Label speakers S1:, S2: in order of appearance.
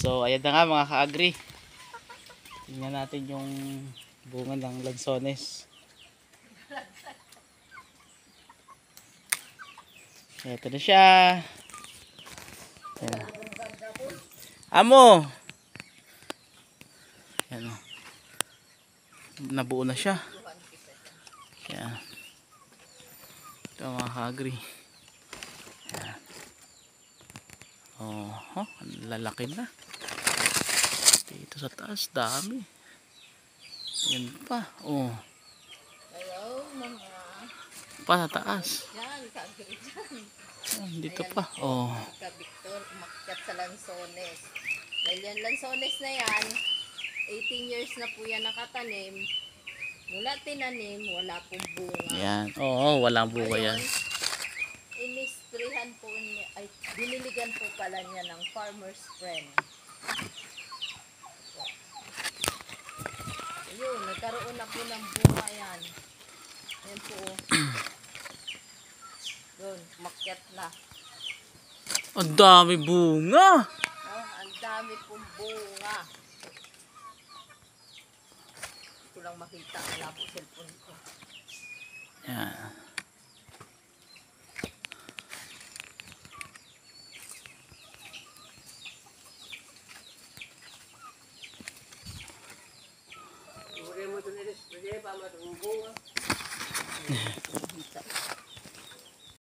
S1: So ayan na nga mga ka-agri. Tingnan natin yung bunga ng lansones. Ito na siya. Ayan. Amo! Ayan o. Nabuo na siya. Ayan. Ito mga ka-agri. Ayan. Oh, lalaki na. Dito sa taas, dami. Ayan pa. Oh.
S2: Hello, mga.
S1: Pa sa taas.
S2: Yan, ka-agri dyan.
S1: Dito
S2: Ayan
S1: pa.
S2: po,
S1: Oh.
S2: Ka-Victor, umakyat sa lansones. Dahil yan, lansones na yan, 18 years na po yan nakatanim. Mula tinanim, wala pong bunga.
S1: Ayan. Oo, walang bunga yan.
S2: Inisprehan po niya, ay diniligan po pala niya ng farmer's friend. Ayun, nagkaroon na po ng bunga yan. Ayan po. Doon, umakyat na.
S1: Ang dami bunga.
S2: Oh, ang dami pong bunga. Hindi ko lang makita. Wala po cellphone ko.
S1: Ayan.
S3: Pwede mo ito nilis, pwede pa matubong bunga.